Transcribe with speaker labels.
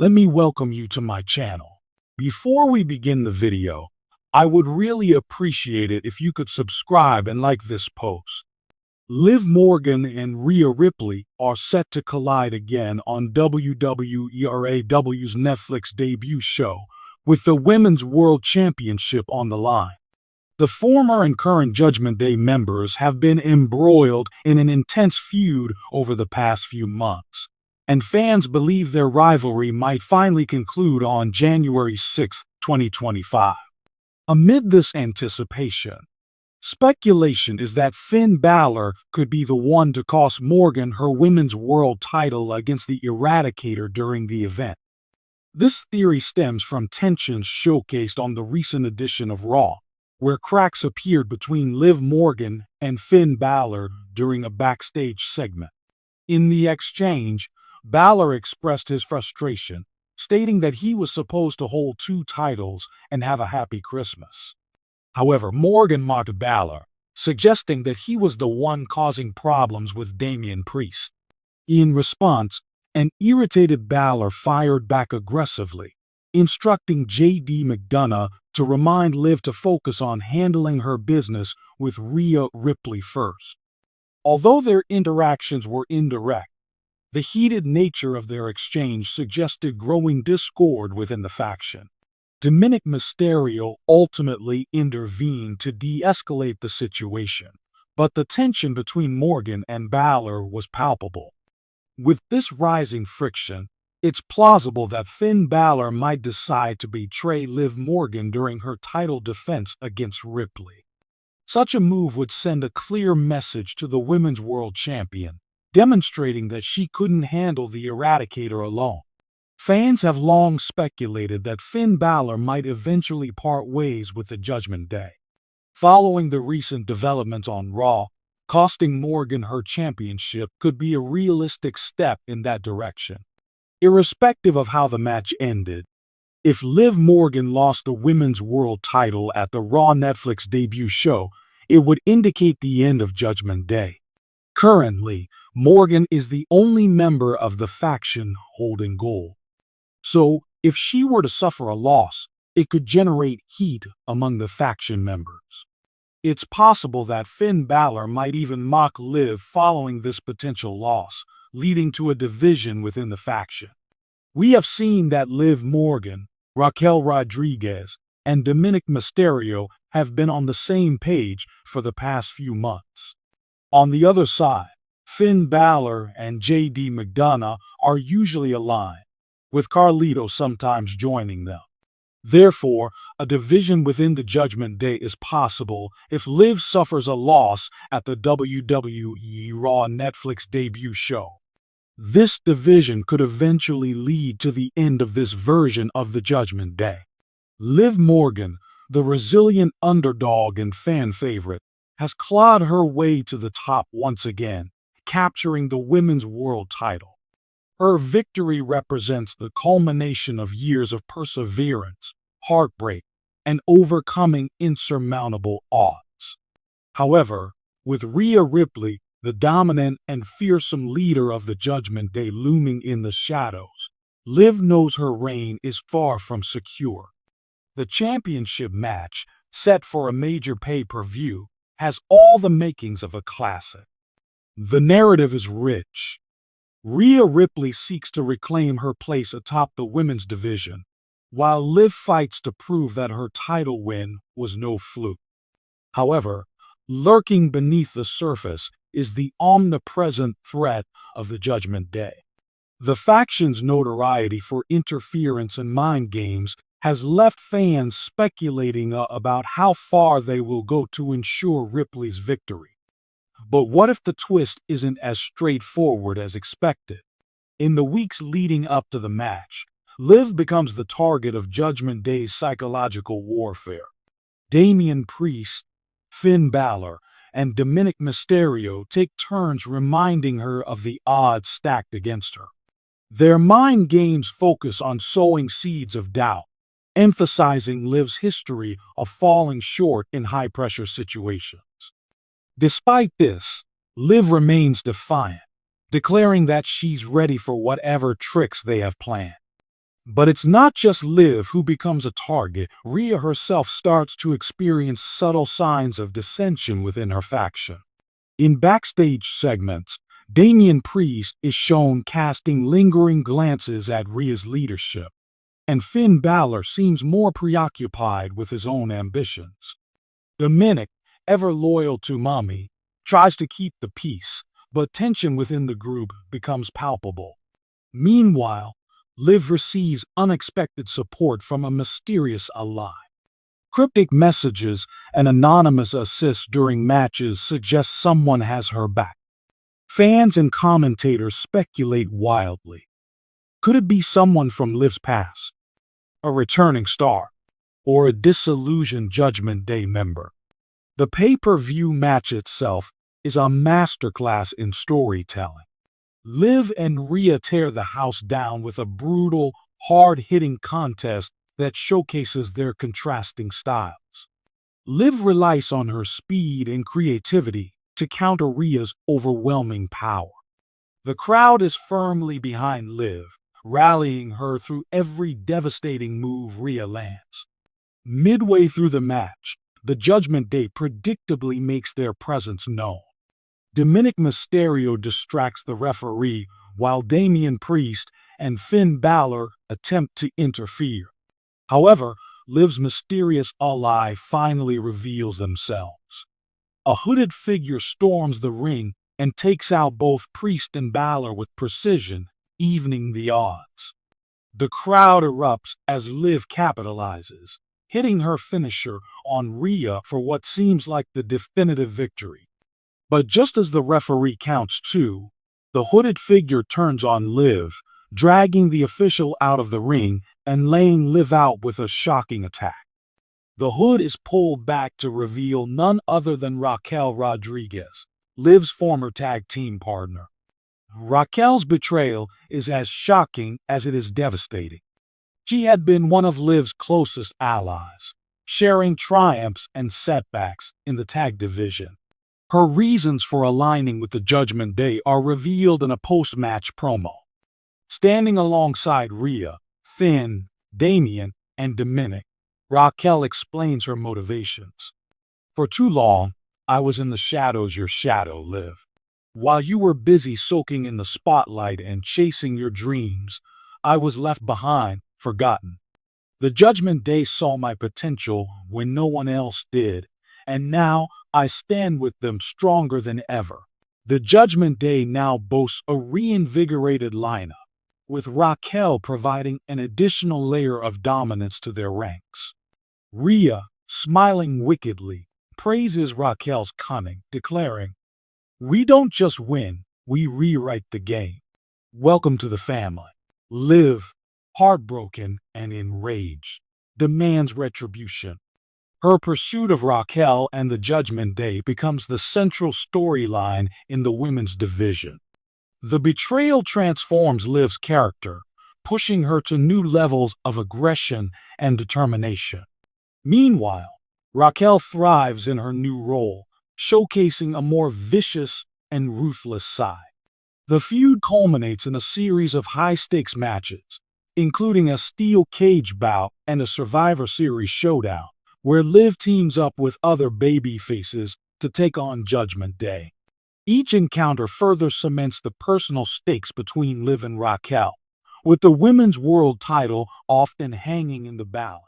Speaker 1: Let me welcome you to my channel. Before we begin the video, I would really appreciate it if you could subscribe and like this post. Liv Morgan and Rhea Ripley are set to collide again on WWE Raw WWE's Netflix debut show, with the Women's World Championship on the line. The former and current Judgment Day members have been embroiled in an intense feud over the past few months, and fans believe their rivalry might finally conclude on January 6, 2025. Amid this anticipation, speculation is that Finn Balor could be the one to cost Morgan her Women's World title against the Eradicator during the event. This theory stems from tensions showcased on the recent edition of Raw, where cracks appeared between Liv Morgan and Finn Balor during a backstage segment. In the exchange, Balor expressed his frustration, stating that he was supposed to hold two titles and have a happy Christmas. However, Morgan mocked Balor, suggesting that he was the one causing problems with Damian Priest. In response, an irritated Balor fired back aggressively, instructing J.D. McDonough to remind Liv to focus on handling her business with Rhea Ripley first. Although their interactions were indirect, the heated nature of their exchange suggested growing discord within the faction. Dominic Mysterio ultimately intervened to de-escalate the situation, but the tension between Morgan and Balor was palpable. With this rising friction, it's plausible that Finn Balor might decide to betray Liv Morgan during her title defense against Ripley. Such a move would send a clear message to the Women's World Champion, demonstrating that she couldn't handle the Eradicator alone. Fans have long speculated that Finn Balor might eventually part ways with the Judgment Day. Following the recent developments on Raw, costing Morgan her championship could be a realistic step in that direction. Irrespective of how the match ended, if Liv Morgan lost the Women's World title at the Raw Netflix debut show, it would indicate the end of Judgment Day. Currently, Morgan is the only member of the faction holding gold. So, if she were to suffer a loss, it could generate heat among the faction members. It's possible that Finn Balor might even mock Liv following this potential loss, leading to a division within the faction. We have seen that Liv Morgan, Raquel Rodriguez, and Dominic Mysterio have been on the same page for the past few months. On the other side, Finn Balor and J.D. McDonough are usually aligned, with Carlito sometimes joining them. Therefore, a division within the Judgment Day is possible if Liv suffers a loss at the WWE Raw Netflix debut show. This division could eventually lead to the end of this version of the Judgment Day. Liv Morgan, the resilient underdog and fan favorite, has clawed her way to the top once again, capturing the Women's World title. Her victory represents the culmination of years of perseverance, heartbreak, and overcoming insurmountable odds. However, with Rhea Ripley, the dominant and fearsome leader of the Judgment Day, looming in the shadows, Liv knows her reign is far from secure. The championship match, set for a major pay-per-view, has all the makings of a classic. The narrative is rich. Rhea Ripley seeks to reclaim her place atop the women's division, while Liv fights to prove that her title win was no fluke. However, lurking beneath the surface is the omnipresent threat of the Judgment Day. The faction's notoriety for interference and mind games has left fans speculating about how far they will go to ensure Ripley's victory. But what if the twist isn't as straightforward as expected? In the weeks leading up to the match, Liv becomes the target of Judgment Day's psychological warfare. Damian Priest, Finn Balor, and Dominic Mysterio take turns reminding her of the odds stacked against her. Their mind games focus on sowing seeds of doubt, emphasizing Liv's history of falling short in high-pressure situations. Despite this, Liv remains defiant, declaring that she's ready for whatever tricks they have planned. But it's not just Liv who becomes a target. Rhea herself starts to experience subtle signs of dissension within her faction. In backstage segments, Damian Priest is shown casting lingering glances at Rhea's leadership, and Finn Balor seems more preoccupied with his own ambitions. Dominic, ever loyal to Mommy, tries to keep the peace, but tension within the group becomes palpable. Meanwhile, Liv receives unexpected support from a mysterious ally. Cryptic messages and anonymous assists during matches suggest someone has her back. Fans and commentators speculate wildly. Could it be someone from Liv's past? A returning star? Or a disillusioned Judgment Day member? The pay-per-view match itself is a masterclass in storytelling. Liv and Rhea tear the house down with a brutal, hard-hitting contest that showcases their contrasting styles. Liv relies on her speed and creativity to counter Rhea's overwhelming power. The crowd is firmly behind Liv, rallying her through every devastating move Rhea lands. Midway through the match, the Judgment Day predictably makes their presence known. Dominic Mysterio distracts the referee while Damian Priest and Finn Balor attempt to interfere. However, Liv's mysterious ally finally reveals themselves. A hooded figure storms the ring and takes out both Priest and Balor with precision, evening the odds. The crowd erupts as Liv capitalizes, hitting her finisher on Rhea for what seems like the definitive victory. But just as the referee counts 2, the hooded figure turns on Liv, dragging the official out of the ring and laying Liv out with a shocking attack. The hood is pulled back to reveal none other than Raquel Rodriguez, Liv's former tag team partner. Raquel's betrayal is as shocking as it is devastating. She had been one of Liv's closest allies, sharing triumphs and setbacks in the tag division. Her reasons for aligning with the Judgment Day are revealed in a post-match promo. Standing alongside Rhea, Finn, Damian, and Dominic, Raquel explains her motivations. For too long, I was in the shadows, your shadow, Liv. While you were busy soaking in the spotlight and chasing your dreams, I was left behind, forgotten. The Judgment Day saw my potential when no one else did, and now I stand with them stronger than ever. The Judgment Day now boasts a reinvigorated lineup, with Raquel providing an additional layer of dominance to their ranks. Rhea, smiling wickedly, praises Raquel's cunning, declaring, "We don't just win, we rewrite the game. Welcome to the family." Liv, heartbroken and enraged, demands retribution. Her pursuit of Raquel and the Judgment Day becomes the central storyline in the women's division. The betrayal transforms Liv's character, pushing her to new levels of aggression and determination. Meanwhile, Raquel thrives in her new role, showcasing a more vicious and ruthless side. The feud culminates in a series of high-stakes matches, including a steel cage bout and a Survivor Series showdown, where Liv teams up with other babyfaces to take on Judgment Day. Each encounter further cements the personal stakes between Liv and Raquel, with the women's world title often hanging in the balance.